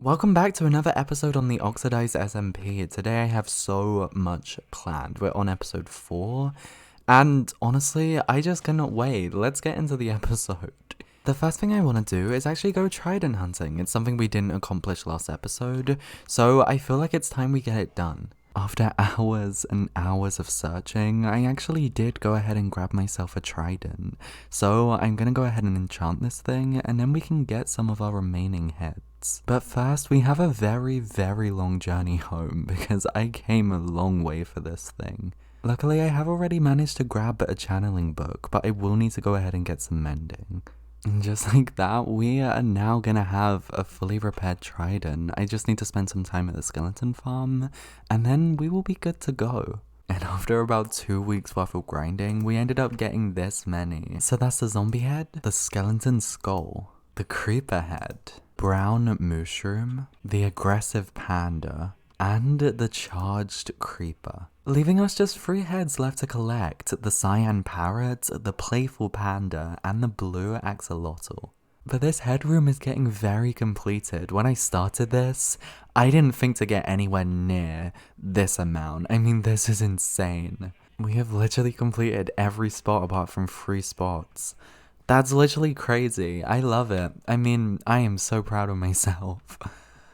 Welcome back to another episode on the Oxidized SMP. Today I have so much planned. We're on episode 4, and honestly, I just cannot wait. Let's get into the episode. The first thing I want to do is actually go Trident Hunting. It's something we didn't accomplish last episode, so I feel like it's time we get it done. After hours and hours of searching, I actually did go ahead and grab myself a trident. So I'm gonna go ahead and enchant this thing, and then we can get some of our remaining heads. But first, we have a very long journey home, because I came a long way for this thing. Luckily, I have already managed to grab a channeling book, but I will need to go ahead and get some mending. And just like that, we are now gonna have a fully repaired trident. I just need to spend some time at the skeleton farm, and then we will be good to go. And after about 2 weeks worth of grinding, we ended up getting this many. So that's the zombie head, the skeleton skull, the creeper head, brown mushroom, the aggressive panda, and the charged creeper. Leaving us just 3 heads left to collect: the cyan parrot, the playful panda, and the blue axolotl. But this headroom is getting very completed. When I started this, I didn't think to get anywhere near this amount. I mean, this is insane. We have literally completed every spot apart from 3 spots. That's literally crazy. I love it. I mean, I am so proud of myself.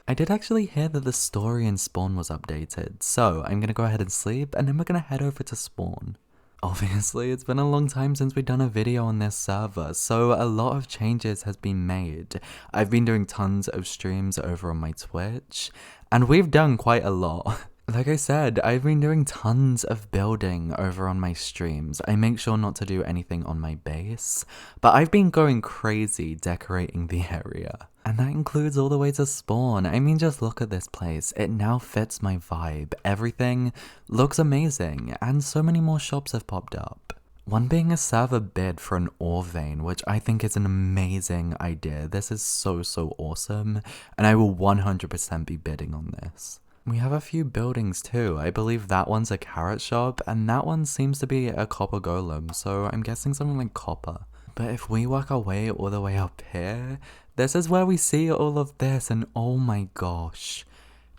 I did actually hear that the story in Spawn was updated, so I'm gonna go ahead and sleep, and then we're gonna head over to Spawn. Obviously, it's been a long time since we've done a video on this server, so a lot of changes has been made. I've been doing tons of streams over on my Twitch, and we've done quite a lot. Like I said, I've been doing tons of building over on my streams. I make sure not to do anything on my base, but I've been going crazy decorating the area. And that includes all the way to Spawn. I mean, just look at this place. It now fits my vibe. Everything looks amazing, and so many more shops have popped up. One being a server bid for an ore vein, which I think is an amazing idea. This is so awesome, and I will 100% be bidding on this. We have a few buildings too. I believe that one's a carrot shop, and that one seems to be a copper golem, so I'm guessing something like copper. But if we work our way all the way up here, this is where we see all of this, and oh my gosh.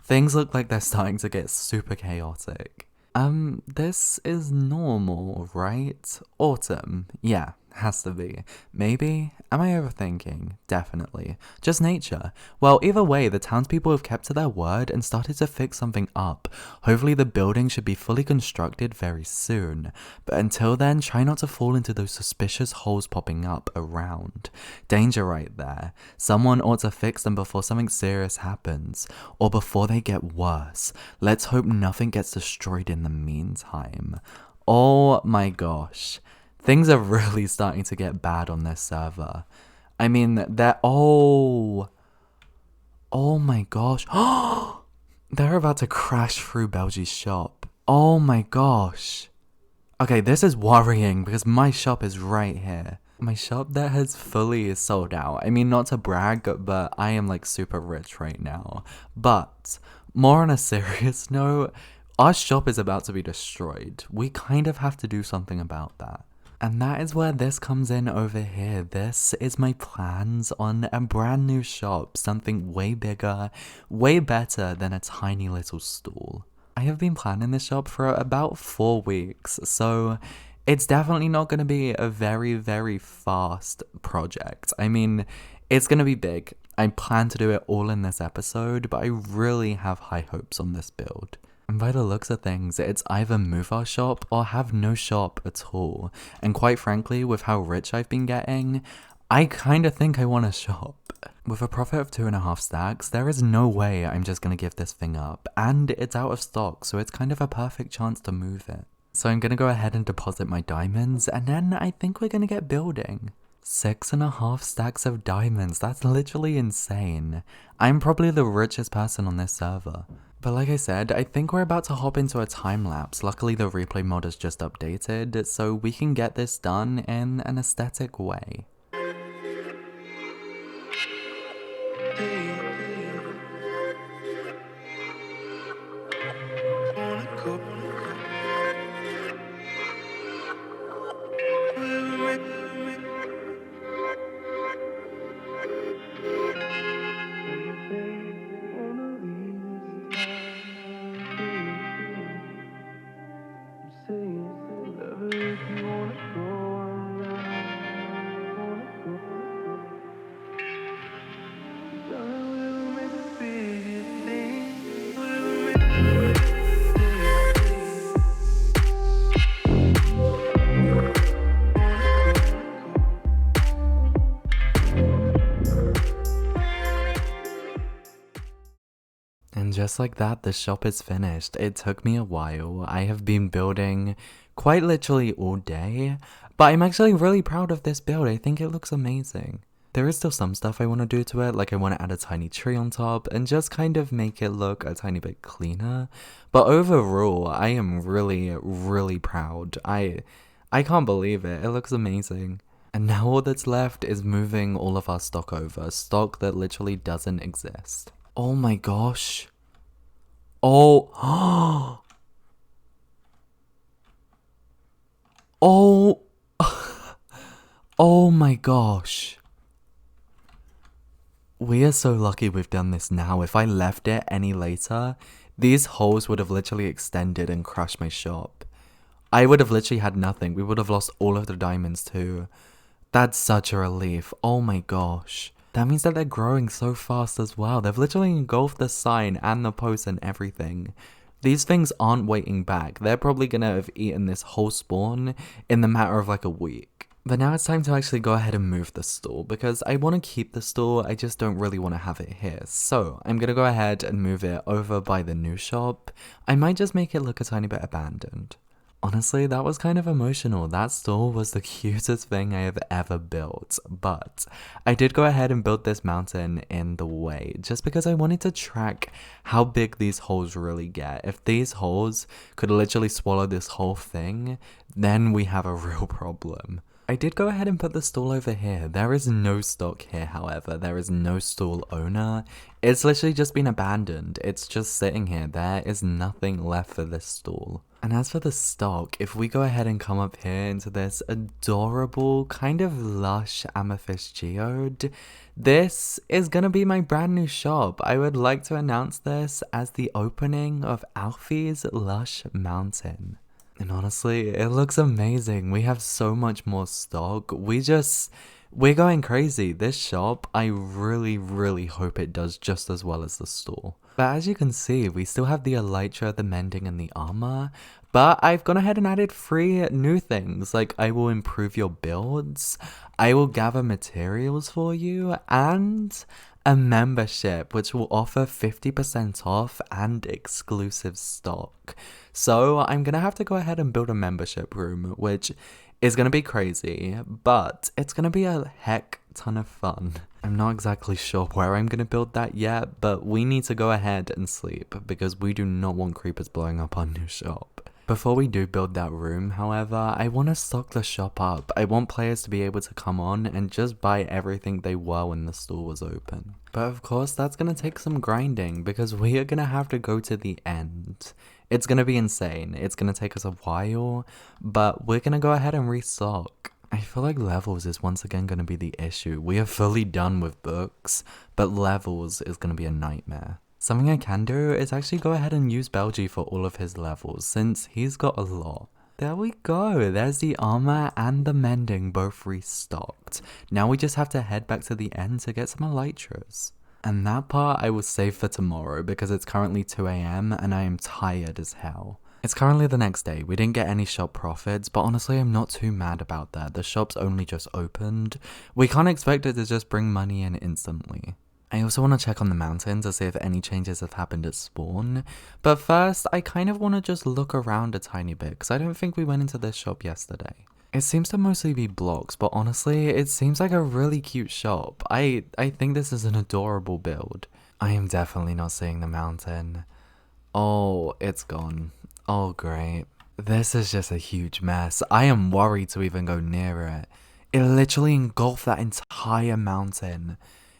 Things look like they're starting to get super chaotic. This is normal, right? Autumn. Yeah, has to be. Maybe? Am I overthinking? Definitely. Just nature. Well, either way, the townspeople have kept to their word and started to fix something up. Hopefully the building should be fully constructed very soon. But until then, try not to fall into those suspicious holes popping up around. Danger right there. Someone ought to fix them before something serious happens. Or before they get worse. Let's hope nothing gets destroyed in the meantime. Oh my gosh. Things are really starting to get bad on this server. I mean, oh my gosh. They're about to crash through Belgie's shop. Oh my gosh. Okay, this is worrying because my shop is right here. My shop that has fully sold out. I mean, not to brag, but I am like super rich right now. But more on a serious note, our shop is about to be destroyed. We kind of have to do something about that. And that is where this comes in over here. This is my plans on a brand new shop, something way bigger, way better than a tiny little stall. I have been planning this shop for about 4 weeks, so it's definitely not going to be a very fast project. I mean, it's going to be big. I plan to do it all in this episode, but I really have high hopes on this build. And by the looks of things, it's either move our shop or have no shop at all. And quite frankly, with how rich I've been getting, I kinda think I want a shop. With a profit of 2.5 stacks, there is no way I'm just gonna give this thing up. And it's out of stock, so it's kind of a perfect chance to move it. So I'm gonna go ahead and deposit my diamonds, and then I think we're gonna get building. 6.5 stacks of diamonds, that's literally insane. I'm probably the richest person on this server. But like I said, I think we're about to hop into a time lapse. Luckily the replay mod is just updated, so we can get this done in an aesthetic way. And just like that, the shop is finished. It took me a while. I have been building quite literally all day, but I'm actually really proud of this build. I think it looks amazing. There is still some stuff I want to do to it, like I want to add a tiny tree on top and just kind of make it look a tiny bit cleaner. But overall, I am really proud. I can't believe it. It looks amazing. And now all that's left is moving all of our stock over, stock that literally doesn't exist. Oh my gosh. Oh. Oh. Oh my gosh. We are so lucky we've done this now. If I left it any later, these holes would have literally extended and crushed my shop. I would have literally had nothing. We would have lost all of the diamonds too. That's such a relief. Oh my gosh. That means that they're growing so fast as well. They've literally engulfed the sign and the post and everything. These things aren't waiting back. They're probably gonna have eaten this whole spawn in the matter of like a week. But now it's time to actually go ahead and move the store because I want to keep the store, I just don't really want to have it here. So I'm gonna go ahead and move it over by the new shop. I might just make it look a tiny bit abandoned. Honestly, that was kind of emotional. That store was the cutest thing I have ever built, but I did go ahead and build this mountain in the way just because I wanted to track how big these holes really get. If these holes could literally swallow this whole thing, then we have a real problem. I did go ahead and put the stall over here. There is no stock here, however. There is no stall owner. It's literally just been abandoned. It's just sitting here. There is nothing left for this stall. And as for the stock, if we go ahead and come up here into this adorable, kind of lush amethyst geode, this is gonna be my brand new shop. I would like to announce this as the opening of Alfyy's Lush Mountain. And honestly, it looks amazing. We have so much more stock. We're going crazy. This shop, I really hope it does just as well as the store. But as you can see, we still have the elytra, the mending, and the armor. But I've gone ahead and added 3 new things, like I will improve your builds, I will gather materials for you, and a membership which will offer 50% off and exclusive stock. So I'm gonna have to go ahead and build a membership room, which is gonna be crazy, but it's gonna be a heck ton of fun. I'm not exactly sure where I'm gonna build that yet, but we need to go ahead and sleep because we do not want creepers blowing up our new shop. Before we do build that room, however, I want to stock the shop up. I want players to be able to come on and just buy everything they were when the store was open. But of course, that's going to take some grinding because we are going to have to go to the end. It's going to be insane. It's going to take us a while, but we're going to go ahead and restock. I feel like levels is once again going to be the issue. We are fully done with books, but levels is going to be a nightmare. Something I can do is actually go ahead and use Belgy for all of his levels, since he's got a lot. There we go, there's the armor and the mending both restocked. Now we just have to head back to the end to get some elytras. And that part I will save for tomorrow because it's currently 2 AM and I am tired as hell. It's currently the next day, we didn't get any shop profits, but honestly I'm not too mad about that. The shop's only just opened. We can't expect it to just bring money in instantly. I also want to check on the mountain to see if any changes have happened at spawn, but first I kind of want to just look around a tiny bit because I don't think we went into this shop yesterday. It seems to mostly be blocks, but honestly it seems like a really cute shop. I think this is an adorable build. I am definitely not seeing the mountain. Oh, it's gone. Oh great. This is just a huge mess. I am worried to even go near it. It literally engulfed that entire mountain.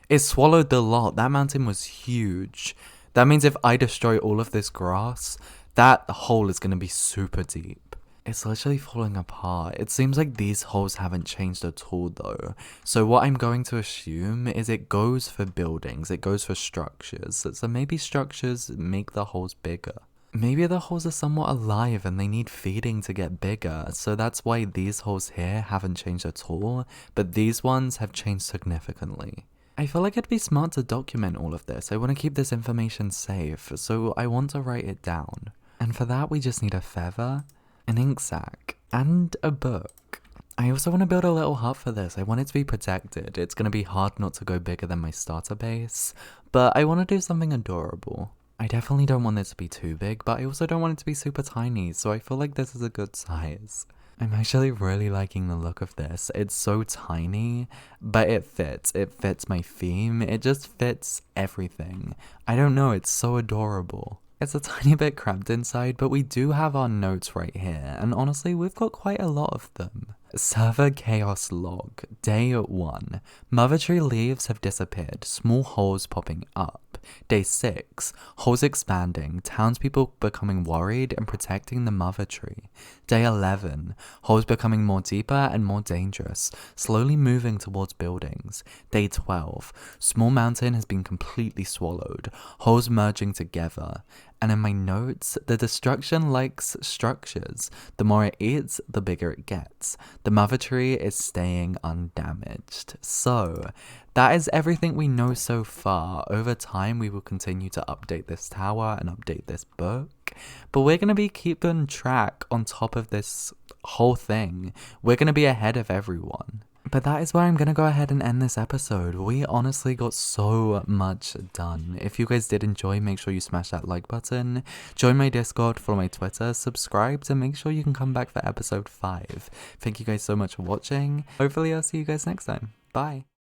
It swallowed the lot. That mountain was huge. That means if I destroy all of this grass, that hole is going to be super deep. It's literally falling apart. It seems like these holes haven't changed at all though. So what I'm going to assume is it goes for buildings. It goes for structures. So maybe structures make the holes bigger. Maybe the holes are somewhat alive and they need feeding to get bigger. So that's why these holes here haven't changed at all. But these ones have changed significantly. I feel like it'd be smart to document all of this. I want to keep this information safe, so I want to write it down. And for that we just need a feather, an ink sac, and a book. I also want to build a little hut for this. I want it to be protected. It's going to be hard not to go bigger than my starter base, but I want to do something adorable. I definitely don't want it to be too big, but I also don't want it to be super tiny, so I feel like this is a good size. I'm actually really liking the look of this. It's so tiny, but it fits. It fits my theme. It just fits everything. I don't know, it's so adorable. It's a tiny bit cramped inside, but we do have our notes right here, and honestly, we've got quite a lot of them. Server Chaos Log, Day 1. Mother tree leaves have disappeared, small holes popping up. Day 6. Holes expanding, townspeople becoming worried and protecting the mother tree. Day 11. Holes becoming more deeper and more dangerous, slowly moving towards buildings. Day 12. Small mountain has been completely swallowed, holes merging together. And in my notes, the destruction likes structures. The more it eats, the bigger it gets. The mother tree is staying undamaged. So, that is everything we know so far. Over time, we will continue to update this tower and update this book. But we're going to be keeping track on top of this whole thing. We're going to be ahead of everyone. But that is where I'm going to go ahead and end this episode. We honestly got so much done. If you guys did enjoy, make sure you smash that like button. Join my Discord, follow my Twitter, subscribe to make sure you can come back for episode 5. Thank you guys so much for watching. Hopefully I'll see you guys next time. Bye.